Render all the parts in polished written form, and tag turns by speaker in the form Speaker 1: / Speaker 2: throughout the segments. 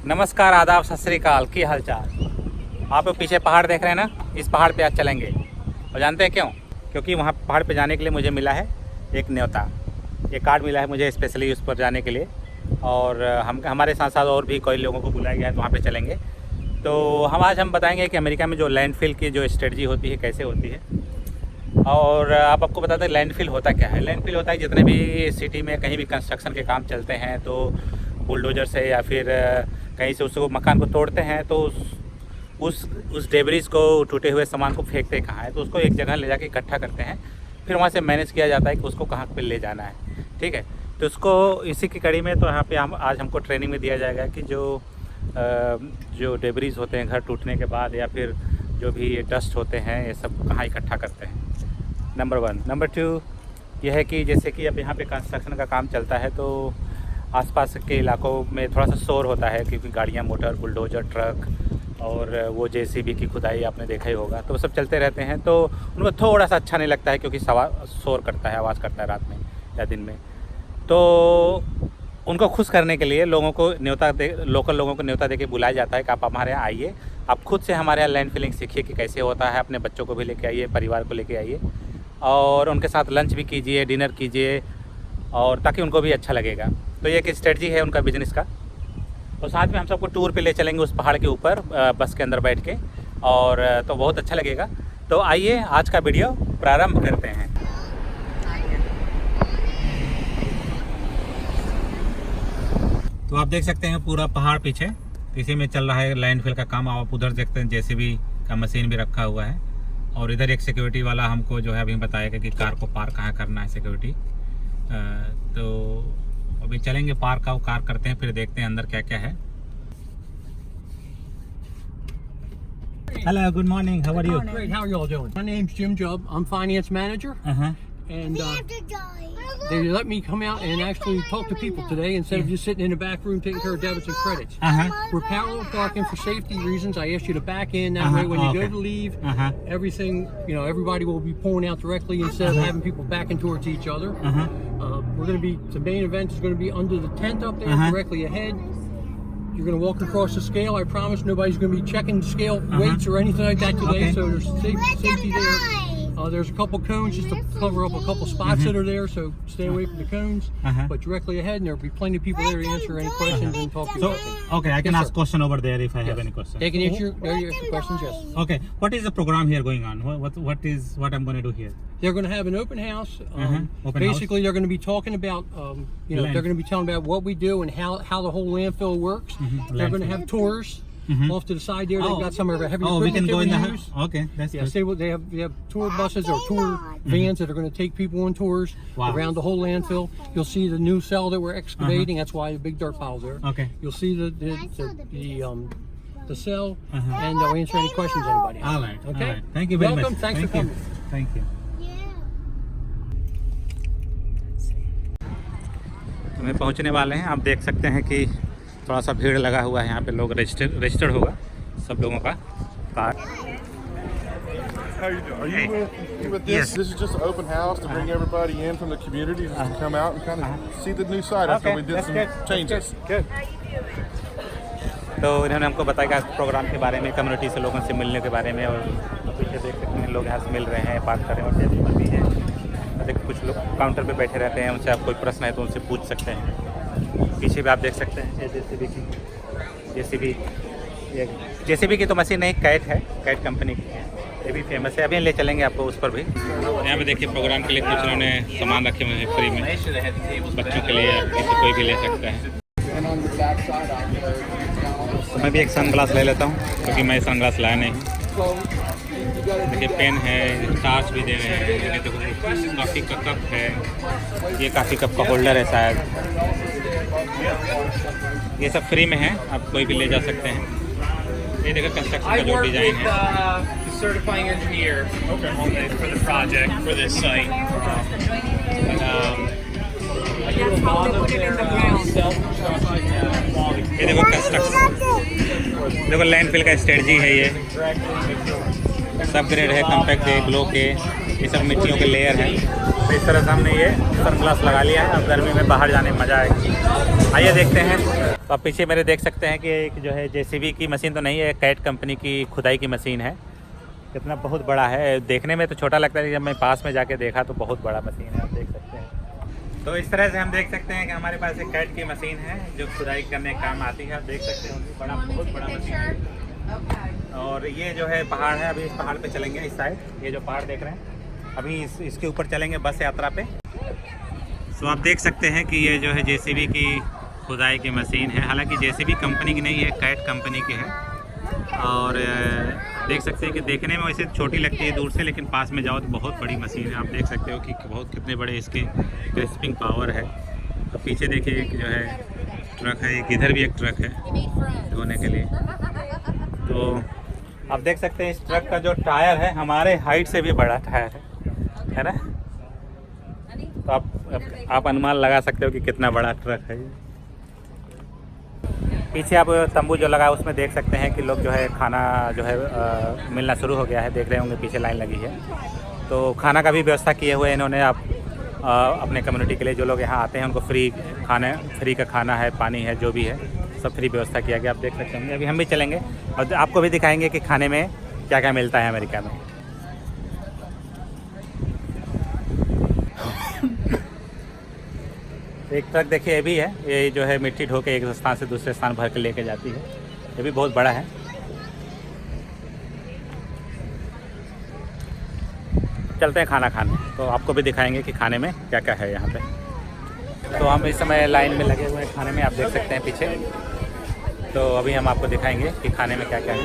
Speaker 1: नमस्कार, आदाब, सत श्री अकाल, की हाल चाल। आप पीछे पहाड़ देख रहे हैं ना, इस पहाड़ पे आज चलेंगे। और जानते हैं क्यों? क्योंकि वहाँ पहाड़ पे जाने के लिए मुझे मिला है एक न्योता, एक कार्ड मिला है मुझे स्पेशली उस पर जाने के लिए। और हमारे साथ साथ और भी कई लोगों को बुलाया गया है, तो वहाँ पे चलेंगे। तो आज हम बताएंगे कि अमेरिका में जो लैंडफिल की जो स्ट्रेटजी होती है कैसे होती है। और आपको बताते हैं लैंडफिल होता क्या है। लैंडफिल होता है जितने भी सिटी में कहीं भी कंस्ट्रक्शन के काम चलते हैं तो बुलडोजर से या फिर कहीं से उसको मकान को तोड़ते हैं तो उस डेब्रिस को, टूटे हुए सामान को फेंकते कहाँ है, तो उसको एक जगह ले जाके इकट्ठा करते हैं। फिर वहाँ से मैनेज किया जाता है कि उसको कहाँ पे ले जाना है। ठीक है, तो उसको इसी की कड़ी में तो यहाँ पे आज हमको ट्रेनिंग में दिया जाएगा कि जो डेब्रिस होते हैं घर टूटने के बाद या फिर जो भी ये डस्ट होते हैं ये सब कहाँ इकट्ठा करते हैं, नंबर 1। नंबर 2 यह है कि जैसे कि अब यहाँ पे कंस्ट्रक्शन का काम चलता है तो आसपास के इलाकों में थोड़ा सा शोर होता है, क्योंकि गाड़ियाँ, मोटर, बुलडोजर, ट्रक और वो जेसीबी की खुदाई आपने देखा ही होगा, तो वो सब चलते रहते हैं। तो उनको थोड़ा सा अच्छा नहीं लगता है, क्योंकि शोर करता है, आवाज़ करता है रात में या दिन में। तो उनको खुश करने के लिए लोकल लोगों को न्योता दे के बुलाया जाता है कि आप हमारे यहाँ आइए, आप खुद से हमारे यहाँ लैंड फिलिंग सीखिए कि कैसे होता है। अपने बच्चों को भी लेके आइए, परिवार को लेके आइए और उनके साथ लंच भी कीजिए, डिनर कीजिए, और ताकि उनको भी अच्छा लगेगा। तो ये एक स्ट्रेटजी है उनका बिजनेस का। और साथ में हम सबको टूर पे ले चलेंगे उस पहाड़ के ऊपर बस के अंदर बैठ के, और तो बहुत अच्छा लगेगा। तो आइए आज का वीडियो प्रारंभ करते हैं। तो आप देख सकते हैं पूरा पहाड़ पीछे, इसी में चल रहा है लैंडफिल का काम। आप उधर देखते हैं जेसीबी का मशीन भी रखा हुआ है, और इधर एक सिक्योरिटी वाला हमको जो है अभी बताएगा कि कार को पार्क कहाँ करना है, सिक्योरिटी। तो अभी चलेंगे पार्क का कार करते हैं, फिर देखते हैं अंदर क्या क्या है। Hello, good morning. How are you?
Speaker 2: Great. How are you all doing? My name's Jim Jubb. I'm finance manager. And they let me come out and actually talk to people today instead of just sitting in the back room taking care of debits and credits. We're parallel parking for safety reasons. I asked you to back in. That way when you go to leave, everything, everybody will be pulling out directly instead of having people backing towards each other. We're going to be, the main event is going to be under the tent up there directly ahead. You're going to walk across the scale. I promise nobody's going to be checking scale weights or anything like that today. So there's safety there. There's a couple cones just to cover up a couple spots that are there, so stay away from the cones. But directly ahead, and there'll be plenty of people there to answer any questions and talk to you.
Speaker 1: Okay, I can ask question over there if I have any question.
Speaker 2: They can answer your questions, yes.
Speaker 1: Okay, what is the program here going on? What I'm going to do here?
Speaker 2: They're going to have an open house.
Speaker 1: Basically,
Speaker 2: they're going to be talking about, they're going to be telling about what we do and how the whole landfill works. They're going to have tours. Off to the side there, they've got some of our heavy equipment.
Speaker 1: We can go in the
Speaker 2: use.
Speaker 1: Okay, that's good.
Speaker 2: They have tour buses or tour vans that are going to take people on tours around the whole landfill. You'll see the new cell that we're excavating. That's why the big dirt piles there.
Speaker 1: Okay.
Speaker 2: You'll see the cell, and they'll answer any questions anybody has.
Speaker 1: All right.
Speaker 2: Okay.
Speaker 1: All right. Thank you very
Speaker 2: Welcome.
Speaker 1: much.
Speaker 2: Thanks for coming.
Speaker 1: Thank you. तो मैं पहुंचने वाले हैं। आप देख सकते हैं कि थोड़ा सा भीड़ लगा हुआ है यहाँ पे, लोग रजिस्टर्ड होगा सब लोगों का car.
Speaker 3: How you doing? Are you with this?
Speaker 1: Yes.
Speaker 3: This is just an open house to bring everybody in from the community just to come out and kind of see the new site after we did some changes.
Speaker 1: Good. तो इन्होंने हमको बताया programme के बारे में, community से लोगों से मिलने के बारे में। और पीछे देख सकते हैं लोग यहाँ से मिल रहे हैं, बात कर रहे हैं, और टेबल भी है। देखिए कुछ लोग काउंटर पे बैठे रहते हैं, उनसे आप कोई प्रश्न है तो उनसे पूछ सकते हैं। पीछे भी आप देख सकते हैं जेसीबी की तो मशीन नहीं, कैट है, कैट कंपनी की है, ये भी फेमस है। अभी ले चलेंगे आपको उस पर भी। यहाँ पे देखिए प्रोग्राम के लिए कुछ उन्होंने सामान रखे हुए हैं फ्री में, बच्चों के लिए किसी कोई भी ले सकता है। तो मैं भी एक सनग्लास ले लेता हूँ, क्योंकि मैं सनग्लास लाया नहीं। देखिए पेन है, टार्च भी दे रहे हैं। देखो कॉफ़ी का कप है, ये कॉफ़ी कप का होल्डर है शायद। ये सब फ्री में है, आप कोई भी ले जा सकते हैं। ये देखो कंस्ट्रक्शन का जो डिज़ाइन है।
Speaker 4: Certifying engineer for the project for this site.
Speaker 1: ये देखो कंस्ट्रक्शन, देखो लैंडफिल का स्ट्रेटजी है। ये सब ग्रेड है, कम्पैक्ट है, ग्लो के, ये सब मिट्टियों के लेयर हैं। तो इस तरह से हमने ये सनग्लास लगा लिया है। अब गर्मी में बाहर जाने में मज़ा आएगा। आइए देखते हैं तो आप पीछे मेरे देख सकते हैं कि एक जो है जेसीबी की मशीन तो नहीं है, कैट कंपनी की खुदाई की मशीन है। कितना बहुत बड़ा है, देखने में तो छोटा लगता है, जब मैं पास में जाके देखा तो बहुत बड़ा मशीन है, आप देख सकते हैं। तो इस तरह से हम देख सकते हैं कि हमारे पास एक कैट की मशीन है जो खुदाई करने का काम आती है। आप देख सकते हैं बड़ा, बहुत बड़ा मशीन है। और ये जो है पहाड़ है, अभी इस पहाड़ पे चलेंगे, इस साइड ये जो पहाड़ देख रहे हैं, अभी इसके ऊपर चलेंगे बस यात्रा पे। तो आप देख सकते हैं कि ये जो है जेसीबी की खुदाई की मशीन है। हालांकि जेसीबी कंपनी की नहीं है, कैट कंपनी की है। और देख सकते हैं कि देखने में वैसे छोटी लगती है दूर से, लेकिन पास में जाओ तो बहुत बड़ी मशीन है। आप देख सकते हो कि बहुत कितने बड़े इसके ग्रिस्पिंग पावर है। तो पीछे देखिए एक जो है ट्रक है, एक इधर भी एक ट्रक है धोने के लिए। तो आप देख सकते हैं इस ट्रक का जो टायर है हमारे हाइट से भी बड़ा टायर है ना। तो आप अनुमान लगा सकते हो कि कितना बड़ा ट्रक है। पीछे आप तंबू जो लगा है उसमें देख सकते हैं कि लोग जो है खाना जो है मिलना शुरू हो गया है। देख रहे होंगे पीछे लाइन लगी है, तो खाना का भी व्यवस्था किए हुए इन्होंने। आप अपने कम्युनिटी के लिए जो लोग यहाँ आते हैं उनको फ्री का खाना है, पानी है, जो भी है सब फ्री व्यवस्था किया गया। आप देख सकते होंगे। अभी हम भी चलेंगे और आपको भी दिखाएंगे कि खाने में क्या क्या मिलता है अमेरिका में। एक ट्रक देखिए ये भी है, ये जो है मिट्टी ढो के एक स्थान से दूसरे स्थान भर के लेके जाती है। ये भी बहुत बड़ा है। चलते हैं खाना खाने, तो आपको भी दिखाएंगे कि खाने में क्या क्या है यहाँ पे। तो हम इस समय लाइन में लगे हुए हैं खाने में, आप देख सकते हैं पीछे। तो अभी हम आपको दिखाएंगे कि खाने में क्या क्या है।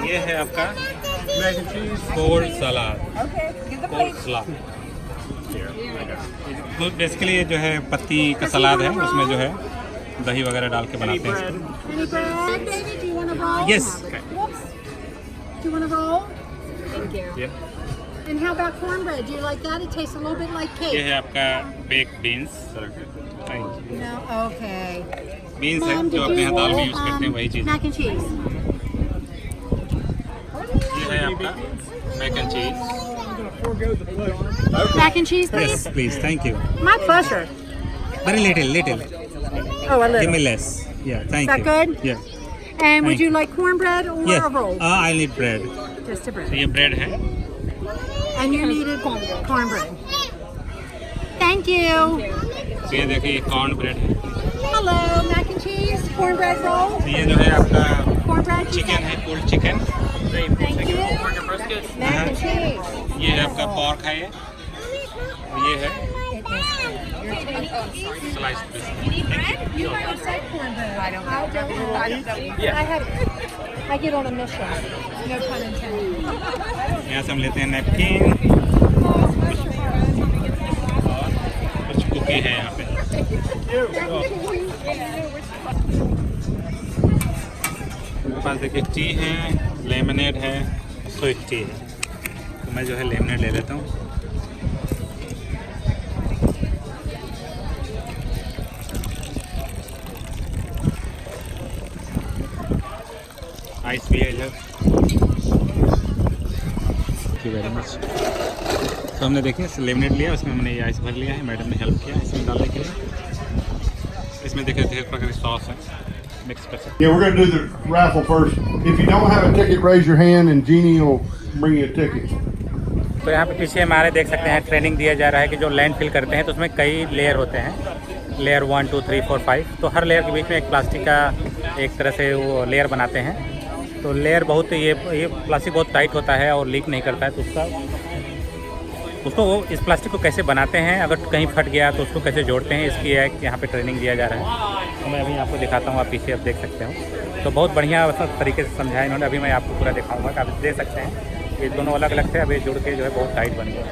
Speaker 1: ये है आपका कोल्ड सलाद। कोल्ड सलाद तो बेसिकली ये जो है पत्ती का सलाद है, उसमें जो है दही वगैरह डाल के बनाते हैं इसको। Yes.
Speaker 5: Do you want a roll? Thank you. And how about cornbread? Do you like that? It tastes a little bit like cake.
Speaker 1: ये है आपका bake beans.
Speaker 5: No? Okay.
Speaker 1: Beans है जो अपने यहाँ दाल में यूज़ करते हैं, वही चीज़।
Speaker 5: Mac and cheese.
Speaker 1: ये है आपका mac and cheese.
Speaker 5: Mac and cheese, please?
Speaker 1: Yes, please. Thank you.
Speaker 5: My pleasure.
Speaker 1: Very little.
Speaker 5: Oh, a little.
Speaker 1: Give me less. Yeah, thank
Speaker 5: Is
Speaker 1: you.
Speaker 5: that good?
Speaker 1: Yeah.
Speaker 5: And would
Speaker 1: Thank
Speaker 5: you like cornbread or
Speaker 1: Yeah.
Speaker 5: a roll?
Speaker 1: I need bread.
Speaker 5: Just a
Speaker 1: तो
Speaker 5: bread.
Speaker 1: ये bread है।
Speaker 5: And you needed cornbread. Thank you.
Speaker 1: तो ये देखिए ये corn bread है।
Speaker 5: Hello, mac and cheese, cornbread roll.
Speaker 1: तो ये जो है आपका
Speaker 5: Cornbread.
Speaker 1: चिकन है, pulled chicken.
Speaker 5: Thank you. Mac and cheese.
Speaker 1: ये है आपका pork है ये। और ये है slice piece.
Speaker 5: You might say cornbread. I don't know. I get on a mission. No pun intended.
Speaker 1: यहाँ से हम लेते हैं नैपकिन और कुछ कुकी है यहाँ पे। मेरे पास देखिए टी है, लेमनेड है, स्वीट टी है। तो मैं जो है लेमनेड ले लेता हूँ। आइस भी है इधर। Thank you very much. तो हमने देखिए लेमनेड लिया, उसमें हमने ये आइस भर लिया है। मैडम ने हेल्प किया इसमें डालने के लिए। इसमें देखिए ढेर प्रकार की सॉस है, मिक्स कर सकते।
Speaker 3: Yeah, we're going to do the raffle first. If you don't have a ticket, raise your hand and Jeannie will bring you a ticket.
Speaker 1: तो यहाँ पे पीछे हमारे देख सकते हैं ट्रेनिंग दिया जा रहा है कि जो लैंडफिल करते हैं तो उसमें कई लेयर होते हैं। लेयर 1 2 3 4 5। तो हर लेयर के बीच में एक प्लास्टिक का एक तरह से वो लेयर बनाते हैं। तो लेयर बहुत ये प्लास्टिक बहुत टाइट होता है और लीक नहीं करता है। तो उसको वो इस प्लास्टिक को कैसे बनाते हैं, अगर कहीं फट गया तो उसको कैसे जोड़ते हैं, इसकी एक यहाँ पे ट्रेनिंग दिया जा रहा है। तो मैं अभी आपको दिखाता हूँ, आप पीछे आप देख सकते हो। तो बहुत बढ़िया तरीके से समझाया इन्होंने। अभी मैं आपको पूरा दिखाऊंगा कि आप देख सकते हैं ये दोनों अलग अलग थे, अभी जुड़ के जो है बहुत टाइट बन गया।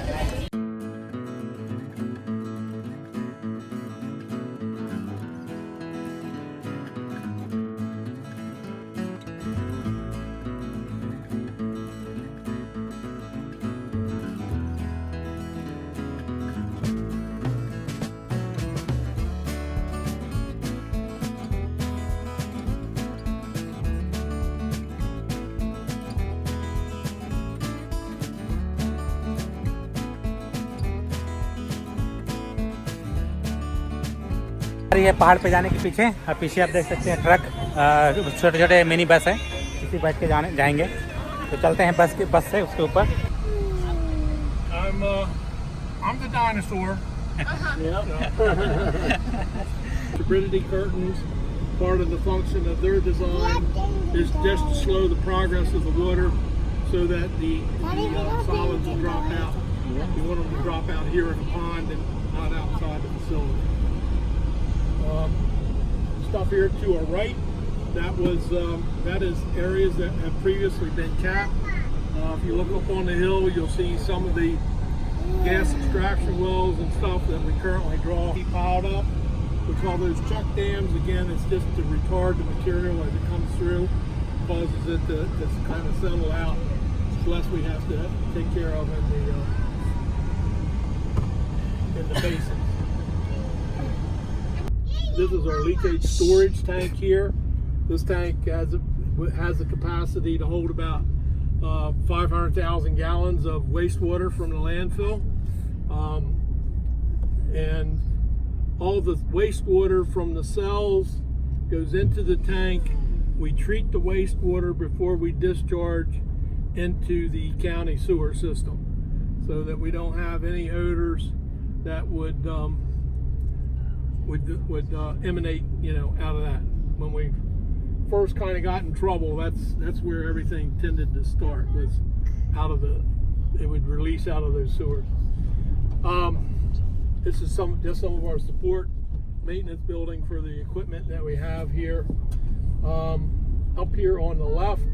Speaker 1: रही है पहाड़ पे जाने के पीछे। पीछे आप देख सकते हैं ट्रक, छोटे छोटे मिनी बस है, इसी बैठ के जाएंगे। तो चलते हैं बस से उसके ऊपर।
Speaker 2: I'm the dinosaur. Turbidity curtains, part of the function of their design is just to slow the progress of the water so that the solids will drop out. We want them to drop out here in the pond and not outside the facility. Stuff here to our right, that is areas that have previously been capped. If you look up on the hill, you'll see some of the gas extraction wells and stuff that we currently draw piled up. We call those check dams. Again, it's just to retard the material as it comes through, causes it to kind of settle out. It's less we have to take care of in the basin. This is our leachate storage tank here. This tank has the capacity to hold about 500,000 gallons of wastewater from the landfill, and all the wastewater from the cells goes into the tank. We treat the wastewater before we discharge into the county sewer system, so that we don't have any odors that would emanate, out of that. When we first kind of got in trouble, that's where everything tended to start, was it would release out of those sewers. This is just some of our support maintenance building for the equipment that we have here. Up here on the left,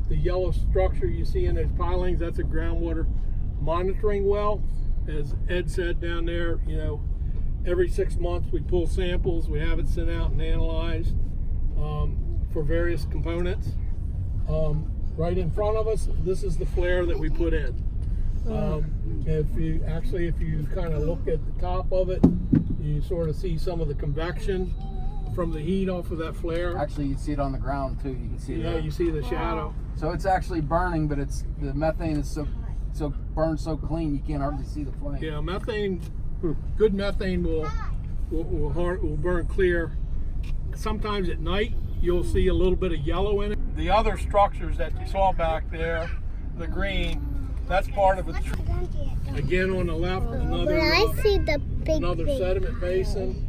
Speaker 2: the yellow structure you see in those pilings, that's a groundwater monitoring well. As Ed said down there, every 6 months we pull samples, we have it sent out and analyzed for various components. Right in front of us, this is the flare that we put in. If you kind of look at the top of it, you sort of see some of the convection from the heat off of that flare.
Speaker 6: Actually, you see it on the ground too. You can see
Speaker 2: Yeah, you see the shadow.
Speaker 6: So it's actually burning, but the methane is so burned so clean you can't hardly see the flame.
Speaker 2: Yeah, good methane will burn clear. Sometimes at night you'll see a little bit of yellow in it. The other structures that you saw back there, the green, that's part of it. Again, on the left, another sediment basin.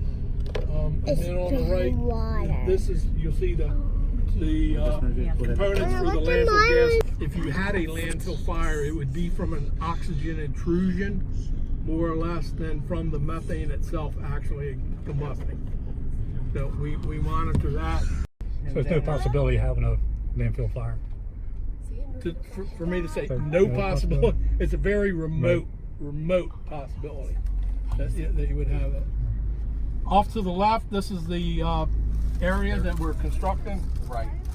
Speaker 2: And then on the right, you'll see the components for the landfill gas. If you had a landfill fire, it would be from an oxygen intrusion, more or less, than from the methane itself actually combusting. So we monitor that.
Speaker 7: So there's no possibility of having a landfill fire?
Speaker 2: For me to say no possibility, it's a very remote possibility that you would have it. Off to the left, this is the area that we're constructing.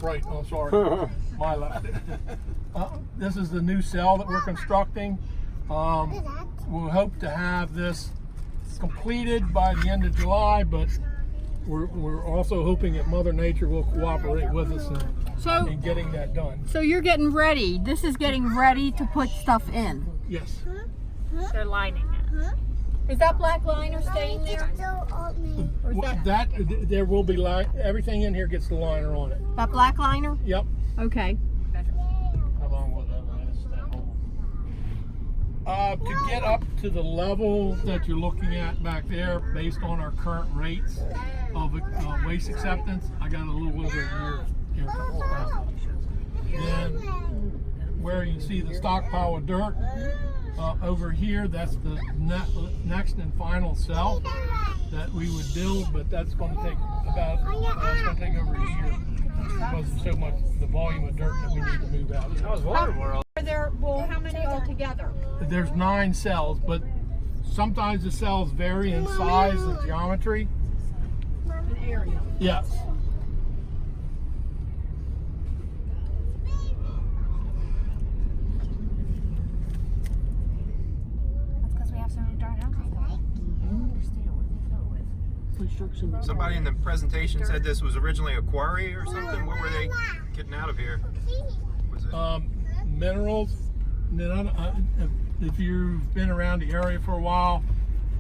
Speaker 2: Right. Oh, sorry, my left. This is the new cell that we're constructing. We'll hope to have this completed by the end of July, but we're also hoping that Mother Nature will cooperate with us in getting that done.
Speaker 5: So you're getting ready. This is getting ready to put stuff in.
Speaker 2: Yes.
Speaker 5: They're lining it. Is that black liner staying there? Or is
Speaker 2: That there will be everything in here gets the liner on it.
Speaker 5: that black liner?
Speaker 2: Yep.
Speaker 5: Okay.
Speaker 2: How long will that last? To get up to the level that you're looking at back there, based on our current rates of waste acceptance, I got a little over a year. Then where you see the stockpile of dirt, over here, that's the next and final cell that we would build, but that's going to take over a year because of so much the volume of dirt that we need to move out.
Speaker 4: That was Waterworld.
Speaker 5: How many altogether?
Speaker 2: There's 9 cells, but sometimes the cells vary in size and geometry.
Speaker 5: An area.
Speaker 2: Yes.
Speaker 8: Somebody in the presentation said this was originally a quarry or something. What were they getting out of here? Was it
Speaker 2: minerals. If you've been around the area for a while,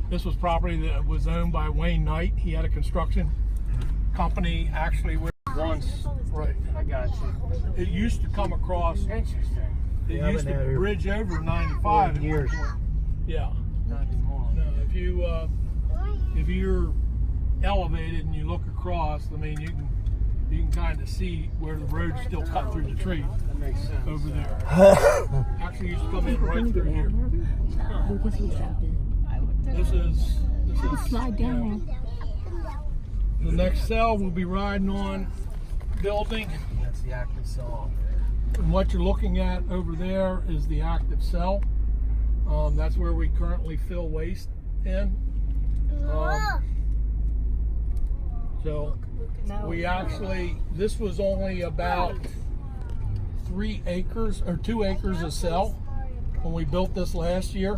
Speaker 2: This was property that was owned by Wayne Knight. He had a construction company actually with once. Right.
Speaker 6: I got you.
Speaker 2: It used to come across.
Speaker 6: Interesting.
Speaker 2: It used to bridge over 95
Speaker 6: years.
Speaker 2: Yeah.
Speaker 6: Not anymore.
Speaker 2: No, if you're elevated and you look across, I mean, you can kind of see where the road's still cut through the tree.
Speaker 6: That makes sense.
Speaker 2: Over there. Actually, used to come in right through here. This is
Speaker 5: slide down.
Speaker 2: The next cell we'll be riding on building.
Speaker 6: That's the active cell.
Speaker 2: And what you're looking at over there is the active cell. That's where we currently fill waste in. So we actually, this was only about 3 acres or 2 acres of cell when we built this last year.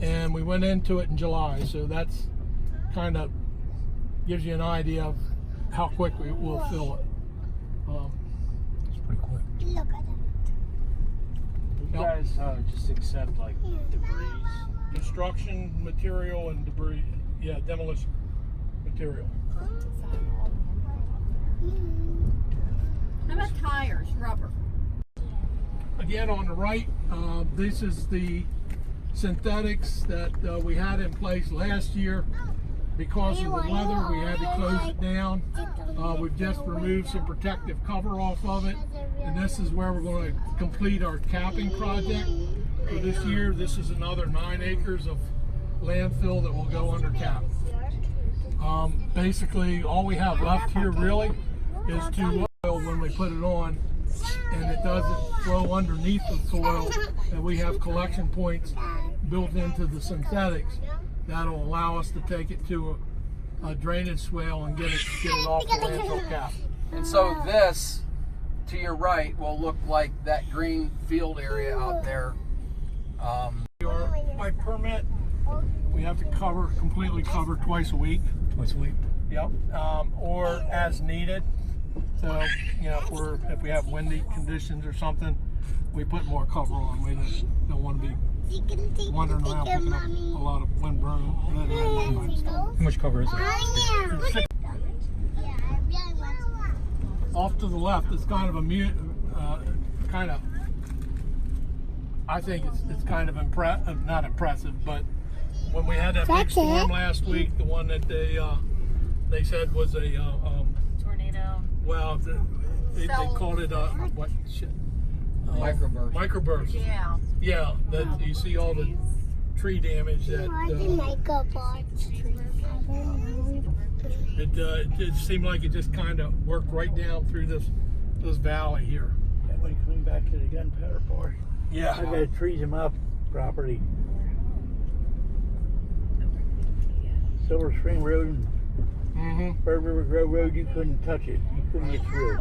Speaker 2: And we went into it in July. So that's kind of gives you an idea of how quick we'll fill it.
Speaker 7: It's pretty quick.
Speaker 5: Look at
Speaker 6: You guys just accept like debris.
Speaker 2: Construction material and debris, yeah, demolition material.
Speaker 5: How about tires, rubber?
Speaker 2: Again, on the right, this is the synthetics that we had in place last year. Because of the weather, we had to close it down. We've just removed some protective cover off of it. And this is where we're going to complete our capping project for this year. This is another 9 acres of landfill that will go under cap. Basically, all we have left here really is to oil when we put it on, and it doesn't flow underneath the soil, and we have collection points built into the synthetics that'll allow us to take it to a drainage swale and get it off the landfill cap.
Speaker 6: And so this, to your right, will look like that green field area out there.
Speaker 2: By permit, we have to completely cover twice a week.
Speaker 7: Twice a week.
Speaker 2: Yep. Or as needed. So, you know, if we have windy conditions or something, we put more cover on. We don't want to be wandering around picking up a lot of windblown.
Speaker 7: How much cover is it?
Speaker 2: Off to the left, it's kind of I think it's kind of not impressive, but when we had that big storm last week, the one that they said was a
Speaker 5: Tornado.
Speaker 2: well, they called it what shit?
Speaker 6: Microburst.
Speaker 2: Microburst.
Speaker 5: Yeah.
Speaker 2: Yeah, that you see all the tree damage that it seemed like it just kind of worked right down through this valley here.
Speaker 9: That way clean back to the gunpowder part.
Speaker 2: Yeah.
Speaker 9: I gotta treat him up property. Silver Spring Road and Bird River Grove Road, you couldn't touch it. You couldn't get through it.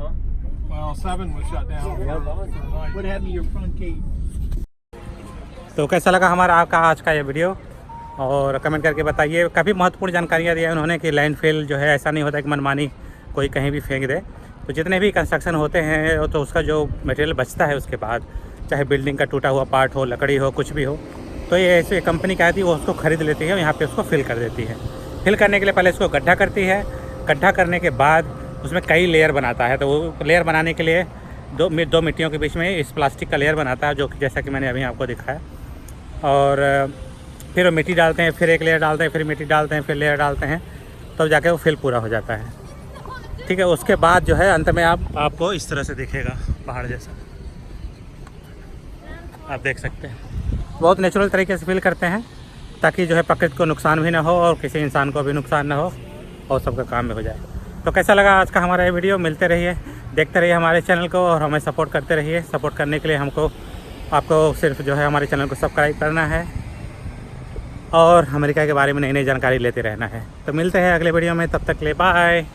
Speaker 2: Well, 7 was shut down.
Speaker 9: What happened to your front gate?
Speaker 1: तो कैसा लगा हमारा आपका आज का ये video, और comment करके बताइए। काफ़ी महत्वपूर्ण जानकारियाँ दी हैं उन्होंने कि लैंडफिल जो है ऐसा नहीं होता कि मनमानी कोई कहीं भी फेंक दे। तो जितने भी कंस्ट्रक्शन होते हैं तो उसका जो मटेरियल बचता है उसके बाद, चाहे बिल्डिंग का टूटा हुआ पार्ट हो, लकड़ी हो, कुछ भी हो, तो ये ऐसे कंपनी क्या थी वो उसको ख़रीद लेती है और यहाँ पे उसको फिल कर देती है। फिल करने के लिए पहले इसको गड्ढा करती है, गड्ढा करने के बाद उसमें कई लेयर बनाता है। तो वो लेयर बनाने के लिए दो मिट्टियों के बीच में इस प्लास्टिक का लेयर बनाता है, जो जैसा कि मैंने अभी आपको दिखाया। और फिर वो मिट्टी डालते हैं, फिर एक लेयर डालते हैं, फिर मिट्टी डालते हैं, फिर लेयर डालते हैं, तब तो जाके वो फिल पूरा हो जाता है। ठीक है, उसके बाद जो है अंत में आपको इस तरह से दिखेगा पहाड़ जैसा, आप देख सकते हैं। बहुत नेचुरल तरीके से फिल करते हैं ताकि जो है प्रकृति को नुकसान भी ना हो और किसी इंसान को भी नुकसान ना हो और सबका काम भी हो जाए। तो कैसा लगा आज का हमारा ये वीडियो? मिलते रहिए, देखते रहिए हमारे चैनल को और हमें सपोर्ट करते रहिए। सपोर्ट करने के लिए आपको सिर्फ जो है हमारे चैनल को सब्सक्राइब करना है और अमेरिका के बारे में नई नई जानकारी लेते रहना है। तो मिलते हैं अगले वीडियो में, तब तक के लिए बाय।